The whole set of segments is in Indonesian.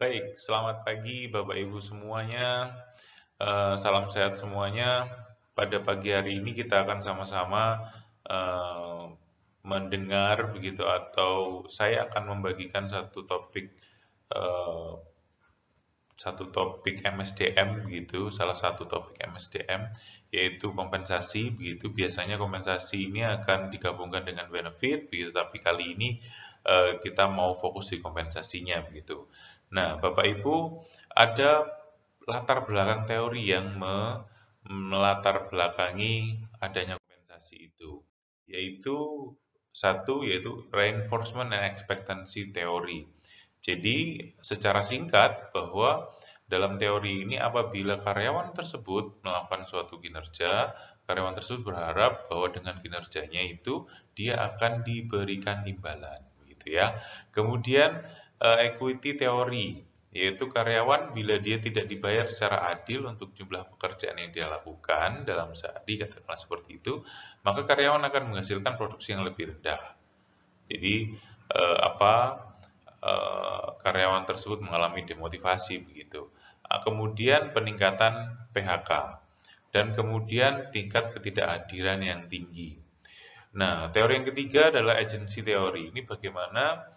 Baik, selamat pagi Bapak Ibu semuanya. Salam sehat semuanya. Pada pagi hari ini kita akan sama-sama eh, mendengar begitu atau saya akan membagikan eh, satu topik MSDM begitu, salah satu topik MSDM yaitu kompensasi begitu. Biasanya kompensasi ini akan digabungkan dengan benefit begitu, tapi kali ini kita mau fokus di kompensasinya begitu. Nah, Bapak Ibu, ada latar belakang teori yang melatar belakangi adanya kompensasi itu, yaitu yaitu reinforcement and expectancy theory. Jadi, secara singkat bahwa dalam teori ini apabila karyawan tersebut melakukan suatu kinerja, karyawan tersebut berharap bahwa dengan kinerjanya itu dia akan diberikan imbalan, gitu ya. Kemudian equity teori, yaitu karyawan bila dia tidak dibayar secara adil untuk jumlah pekerjaan yang dia lakukan dalam sehari, katakanlah seperti itu, maka karyawan akan menghasilkan produksi yang lebih rendah. Jadi apa karyawan tersebut mengalami demotivasi begitu. Kemudian peningkatan PHK dan kemudian tingkat ketidakhadiran yang tinggi. Nah, teori yang ketiga adalah agency teori. Ini bagaimana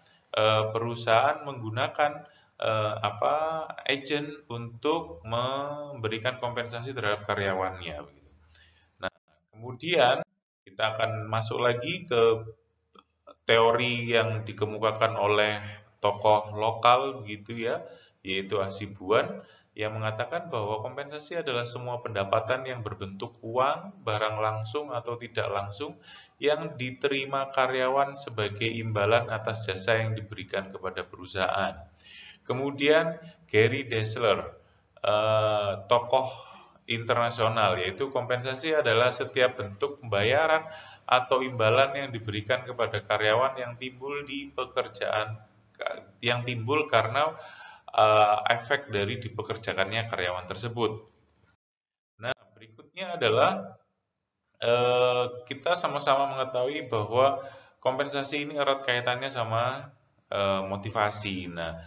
perusahaan menggunakan agent untuk memberikan kompensasi terhadap karyawannya begitu. Nah, kemudian kita akan masuk lagi ke teori yang dikemukakan oleh tokoh lokal gitu ya, yaitu Hasibuan yang mengatakan bahwa kompensasi adalah semua pendapatan yang berbentuk uang, barang langsung atau tidak langsung yang diterima karyawan sebagai imbalan atas jasa yang diberikan kepada perusahaan. Kemudian Gary Dessler, tokoh internasional, yaitu kompensasi adalah setiap bentuk pembayaran atau imbalan yang diberikan kepada karyawan yang timbul karena efek dari dipekerjakannya karyawan tersebut. Nah, berikutnya adalah kita sama-sama mengetahui bahwa kompensasi ini erat kaitannya sama motivasi. Nah,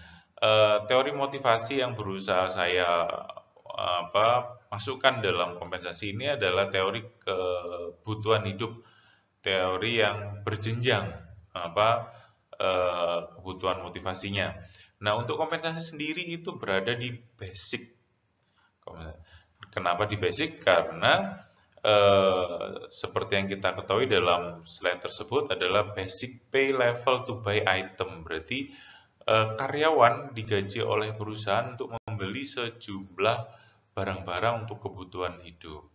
teori motivasi yang berusaha saya masukkan dalam kompensasi ini adalah teori kebutuhan hidup, teori yang berjenjang kebutuhan motivasinya. Nah, untuk kompensasi sendiri itu berada di basic. Kenapa di basic? Karena seperti yang kita ketahui dalam slide tersebut adalah basic pay level to buy item. Berarti karyawan digaji oleh perusahaan untuk membeli sejumlah barang-barang untuk kebutuhan hidup.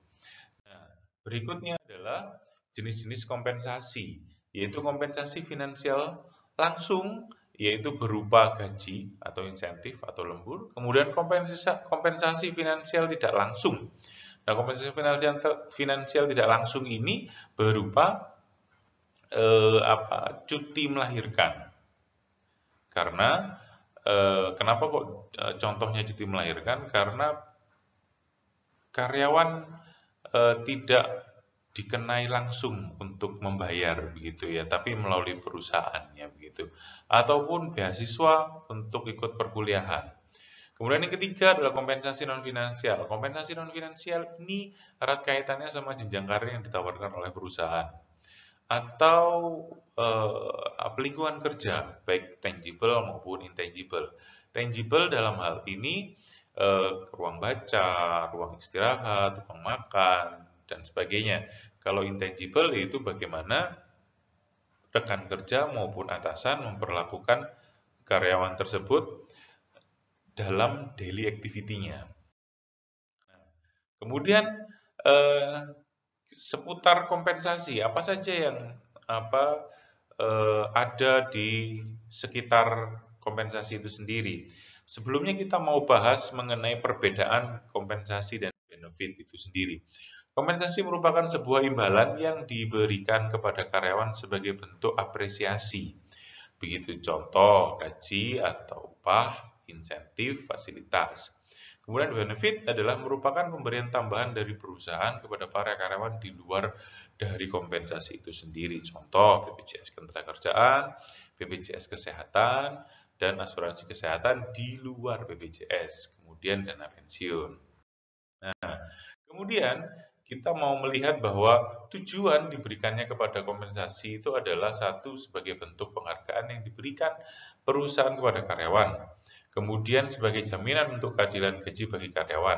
Nah, berikutnya adalah jenis-jenis kompensasi, yaitu kompensasi finansial langsung, yaitu berupa gaji atau insentif atau lembur. Kemudian kompensasi finansial tidak langsung. Nah, kompensasi finansial tidak langsung ini berupa cuti melahirkan. Karena kenapa kok contohnya cuti melahirkan? Karena karyawan tidak dikenai langsung untuk membayar begitu ya, tapi melalui perusahaannya begitu. Ataupun beasiswa untuk ikut perkuliahan. Kemudian yang ketiga adalah kompensasi non finansial. Kompensasi non finansial ini erat kaitannya sama jenjang karir yang ditawarkan oleh perusahaan atau lingkungan kerja, baik tangible maupun intangible. Tangible dalam hal ini ruang baca, ruang istirahat, ruang makan, dan sebagainya. Kalau intangible itu bagaimana rekan kerja maupun atasan memperlakukan karyawan tersebut dalam daily activity-nya. Kemudian eh, seputar kompensasi, apa saja yang ada di sekitar kompensasi itu sendiri. Sebelumnya kita mau bahas mengenai perbedaan kompensasi dan benefit itu sendiri. Kompensasi merupakan sebuah imbalan yang diberikan kepada karyawan sebagai bentuk apresiasi. Begitu contoh gaji atau upah, insentif, fasilitas. Kemudian benefit adalah merupakan pemberian tambahan dari perusahaan kepada para karyawan di luar dari kompensasi itu sendiri. Contoh BPJS Ketenagakerjaan, BPJS Kesehatan, dan asuransi kesehatan di luar BPJS, kemudian dana pensiun. Nah, kemudian kita mau melihat bahwa tujuan diberikannya kepada kompensasi itu adalah satu sebagai bentuk penghargaan yang diberikan perusahaan kepada karyawan, kemudian sebagai jaminan untuk keadilan gaji bagi karyawan,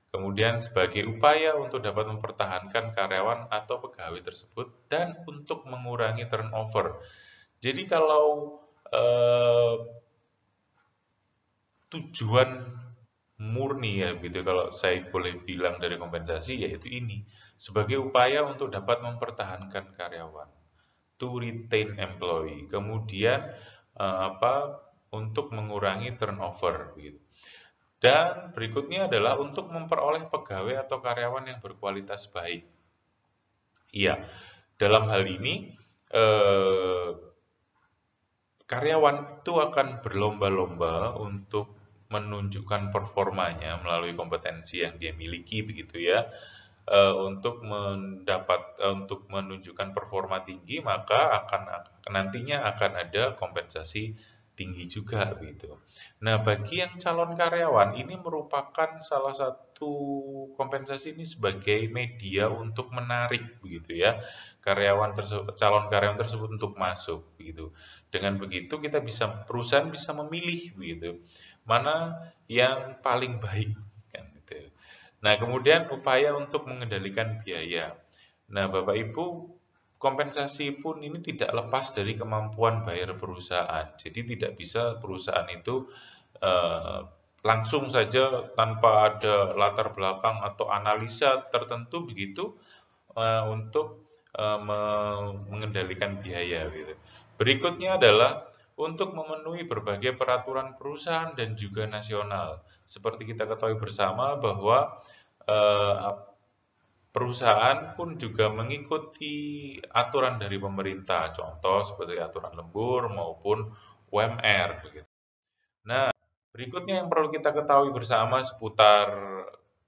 kemudian sebagai upaya untuk dapat mempertahankan karyawan atau pegawai tersebut, dan untuk mengurangi turnover. Jadi kalau tujuan murni ya gitu kalau saya boleh bilang dari kompensasi yaitu ini sebagai upaya untuk dapat mempertahankan karyawan, to retain employee, kemudian untuk mengurangi turnover gitu. Dan berikutnya adalah untuk memperoleh pegawai atau karyawan yang berkualitas baik. Iya, dalam hal ini eh, karyawan itu akan berlomba-lomba untuk menunjukkan performanya melalui kompetensi yang dia miliki begitu ya. Untuk menunjukkan performa tinggi maka nantinya akan ada kompensasi tinggi juga begitu. Nah, bagi yang calon karyawan ini merupakan salah satu kompensasi ini sebagai media untuk menarik begitu ya calon karyawan tersebut untuk masuk begitu. Dengan begitu perusahaan bisa memilih begitu mana yang paling baik kan gitu. Nah, kemudian upaya untuk mengendalikan biaya. Nah, Bapak Ibu, kompensasi pun ini tidak lepas dari kemampuan bayar perusahaan. Jadi tidak bisa perusahaan itu eh, langsung saja tanpa ada latar belakang atau analisa tertentu begitu untuk mengendalikan biaya gitu. Berikutnya adalah untuk memenuhi berbagai peraturan perusahaan dan juga nasional. Seperti kita ketahui bersama bahwa eh, perusahaan pun juga mengikuti aturan dari pemerintah, contoh seperti aturan lembur maupun UMR begitu. Nah, berikutnya yang perlu kita ketahui bersama seputar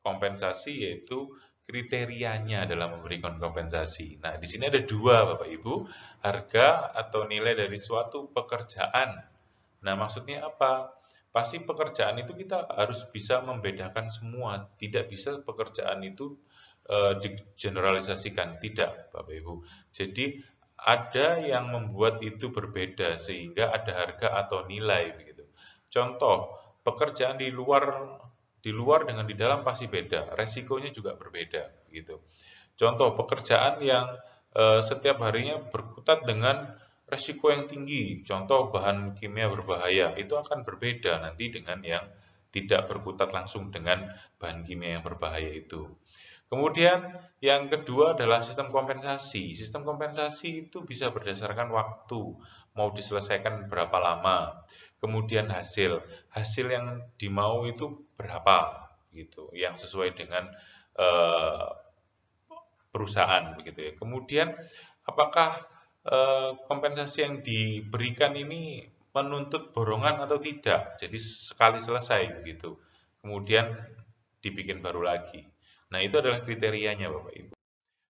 kompensasi yaitu kriterianya dalam memberikan kompensasi. Nah, di sini ada dua, Bapak Ibu, harga atau nilai dari suatu pekerjaan. Nah, maksudnya apa? Pasti pekerjaan itu kita harus bisa membedakan semua, tidak bisa pekerjaan itu digeneralisasikan, tidak, Bapak Ibu. Jadi ada yang membuat itu berbeda sehingga ada harga atau nilai begitu. Contoh, pekerjaan di luar dengan di dalam pasti beda, resikonya juga berbeda gitu. Contoh, pekerjaan yang setiap harinya berkutat dengan resiko yang tinggi, contoh bahan kimia berbahaya, itu akan berbeda nanti dengan yang tidak berkutat langsung dengan bahan kimia yang berbahaya itu. Kemudian yang kedua adalah sistem kompensasi. Sistem kompensasi itu bisa berdasarkan waktu, mau diselesaikan berapa lama. Kemudian hasil yang dimau itu berapa gitu, yang sesuai dengan eh, perusahaan begitu ya. Kemudian apakah kompensasi yang diberikan ini menuntut borongan atau tidak? Jadi sekali selesai begitu. Kemudian dibikin baru lagi. Nah, itu adalah kriterianya Bapak Ibu.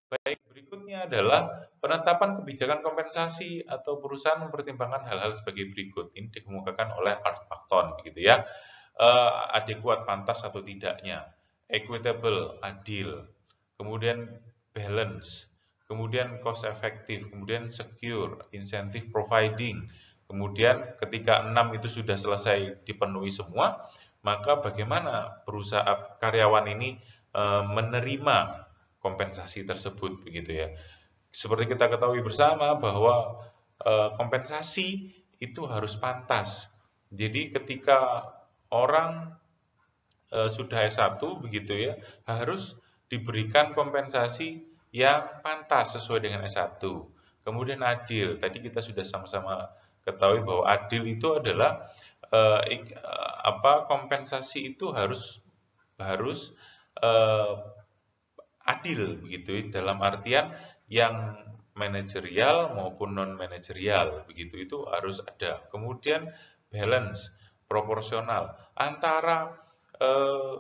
Baik, berikutnya adalah penetapan kebijakan kompensasi atau perusahaan mempertimbangkan hal-hal sebagai berikut. Ini dikemukakan oleh Art Facton begitu ya. Adekuat, pantas atau tidaknya, equitable, adil, kemudian balance, kemudian cost efektif, kemudian secure, incentive providing. Kemudian ketika 6 itu sudah selesai dipenuhi semua, maka bagaimana perusahaan karyawan ini menerima kompensasi tersebut begitu ya. Seperti kita ketahui bersama bahwa kompensasi itu harus pantas. Jadi ketika orang sudah S1 begitu ya, harus diberikan kompensasi yang pantas sesuai dengan S1. Kemudian adil. Tadi kita sudah sama-sama ketahui bahwa adil itu adalah kompensasi itu harus eh, adil begitu ya, dalam artian yang manajerial maupun non manajerial begitu itu harus ada. Kemudian balance, proporsional antara eh,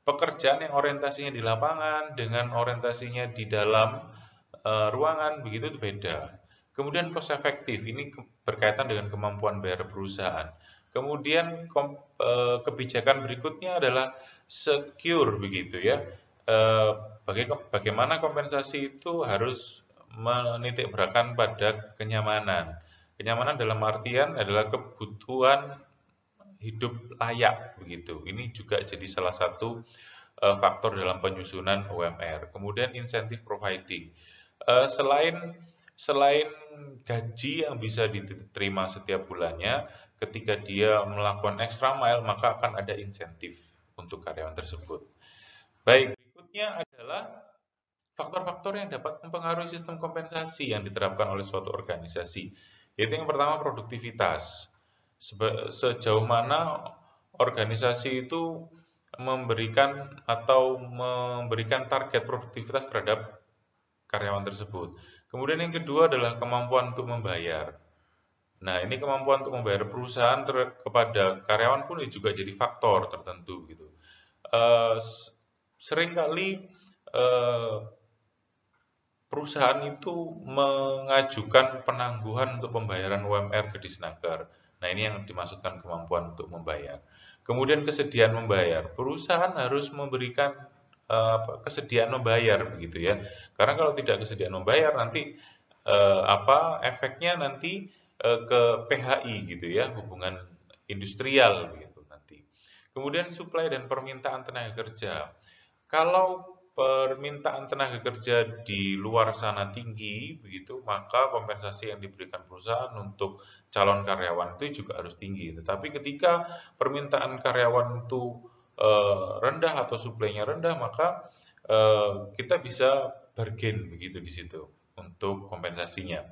pekerjaan yang orientasinya di lapangan dengan orientasinya di dalam ruangan begitu itu beda. Kemudian cost efektif ini berkaitan dengan kemampuan bayar perusahaan. Kemudian kebijakan berikutnya adalah secure begitu ya. Bagaimana kompensasi itu harus menitik beratkan pada kenyamanan. Kenyamanan dalam artian adalah kebutuhan hidup layak begitu. Ini juga jadi salah satu faktor dalam penyusunan UMR. Kemudian insentif providing. Selain selain gaji yang bisa diterima setiap bulannya, ketika dia melakukan extra mile maka akan ada insentif untuk karyawan tersebut. Baik, berikutnya adalah faktor-faktor yang dapat mempengaruhi sistem kompensasi yang diterapkan oleh suatu organisasi. Yaitu yang pertama produktivitas. Sejauh mana organisasi itu memberikan target produktivitas terhadap karyawan tersebut. Kemudian yang kedua adalah kemampuan untuk membayar. Nah, ini kemampuan untuk membayar perusahaan kepada karyawan pun juga jadi faktor tertentu gitu. Seringkali perusahaan itu mengajukan penangguhan untuk pembayaran UMR ke Disnaker. Nah, ini yang dimaksudkan kemampuan untuk membayar. Kemudian kesediaan membayar. Perusahaan harus memberikan kesediaan membayar begitu ya. Karena kalau tidak kesediaan membayar nanti efeknya nanti ke PHI gitu ya, hubungan industrial begitu nanti. Kemudian suplai dan permintaan tenaga kerja. Kalau permintaan tenaga kerja di luar sana tinggi begitu, maka kompensasi yang diberikan perusahaan untuk calon karyawan itu juga harus tinggi. Tetapi ketika permintaan karyawan itu rendah atau suplainya rendah, maka kita bisa bargain begitu di situ untuk kompensasinya.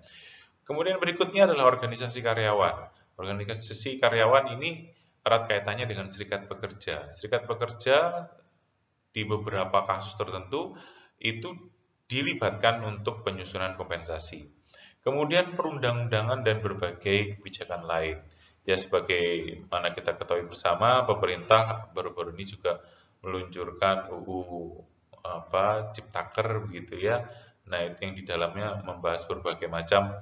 Kemudian berikutnya adalah organisasi karyawan. Organisasi karyawan ini erat kaitannya dengan serikat pekerja. Serikat pekerja di beberapa kasus tertentu itu dilibatkan untuk penyusunan kompensasi. Kemudian perundang-undangan dan berbagai kebijakan lain. Ya sebagai mana kita ketahui bersama, pemerintah baru-baru ini juga meluncurkan UU Ciptaker begitu ya. Nah, itu yang di dalamnya membahas berbagai macam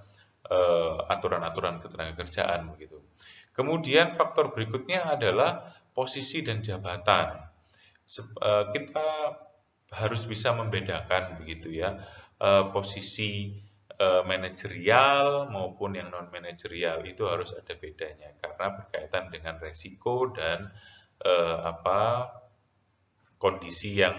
aturan-aturan ketenagakerjaan begitu. Kemudian faktor berikutnya adalah posisi dan jabatan. Kita harus bisa membedakan begitu ya posisi manajerial maupun yang non manajerial itu harus ada bedanya karena berkaitan dengan resiko dan kondisi yang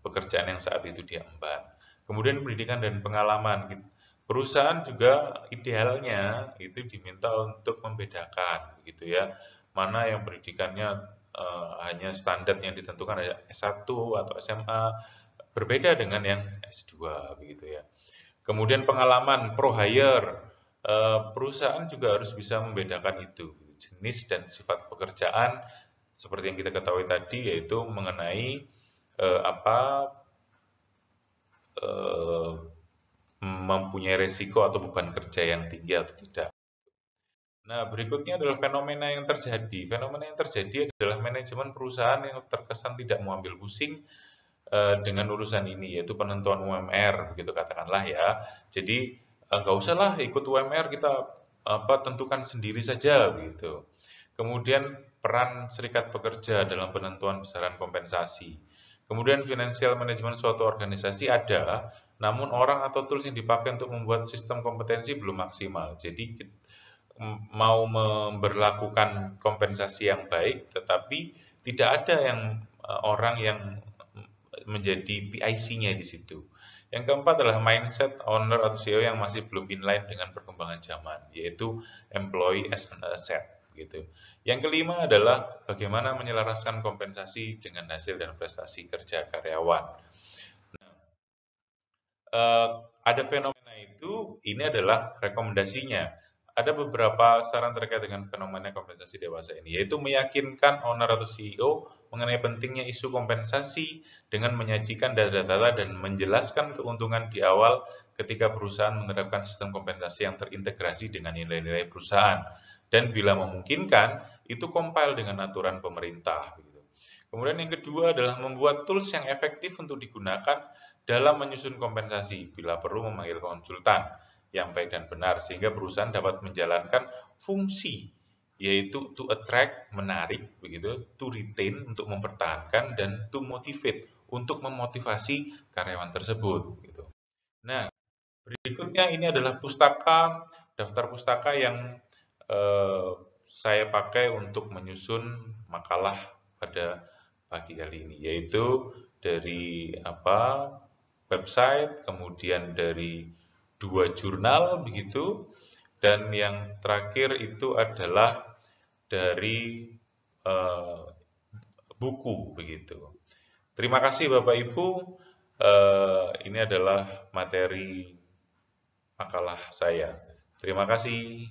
pekerjaan yang saat itu diemban. Kemudian pendidikan dan pengalaman. Perusahaan juga idealnya itu diminta untuk membedakan gitu ya. Mana yang pendidikannya hanya standar yang ditentukan ada S1 atau SMA berbeda dengan yang S2 begitu ya. Kemudian pengalaman pro hire, perusahaan juga harus bisa membedakan itu jenis dan sifat pekerjaan seperti yang kita ketahui tadi yaitu mengenai mempunyai resiko atau beban kerja yang tinggi atau tidak. Nah, berikutnya adalah fenomena yang terjadi. Fenomena yang terjadi adalah manajemen perusahaan yang terkesan tidak mau ambil pusing dengan urusan ini, yaitu penentuan UMR, begitu katakanlah ya. Jadi nggak usahlah ikut UMR, kita tentukan sendiri saja, begitu. Kemudian peran serikat pekerja dalam penentuan besaran kompensasi. Kemudian financial management suatu organisasi ada, namun orang atau tools yang dipakai untuk membuat sistem kompetensi belum maksimal. Jadi mau memberlakukan kompensasi yang baik, tetapi tidak ada yang orang yang menjadi PIC-nya di situ. Yang keempat adalah mindset owner atau CEO yang masih belum inline dengan perkembangan zaman, yaitu employee as an asset, gitu. Yang kelima adalah bagaimana menyelaraskan kompensasi dengan hasil dan prestasi kerja karyawan. Ada fenomena itu, ini adalah rekomendasinya. Ada beberapa saran terkait dengan fenomena kompensasi dewasa ini, yaitu meyakinkan owner atau CEO mengenai pentingnya isu kompensasi dengan menyajikan data-data dan menjelaskan keuntungan di awal ketika perusahaan menerapkan sistem kompensasi yang terintegrasi dengan nilai-nilai perusahaan. Dan bila memungkinkan, itu compile dengan aturan pemerintah. Kemudian yang kedua adalah membuat tools yang efektif untuk digunakan dalam menyusun kompensasi bila perlu memanggil konsultan yang baik dan benar sehingga perusahaan dapat menjalankan fungsi yaitu to attract, menarik begitu, to retain, untuk mempertahankan, dan to motivate, untuk memotivasi karyawan tersebut gitu. Nah, berikutnya ini adalah daftar pustaka yang eh, saya pakai untuk menyusun makalah pada pagi kali ini, yaitu dari website, kemudian dari 2 jurnal begitu, dan yang terakhir itu adalah dari eh, buku begitu. Terima kasih Bapak Ibu. Ini adalah materi makalah saya. Terima kasih.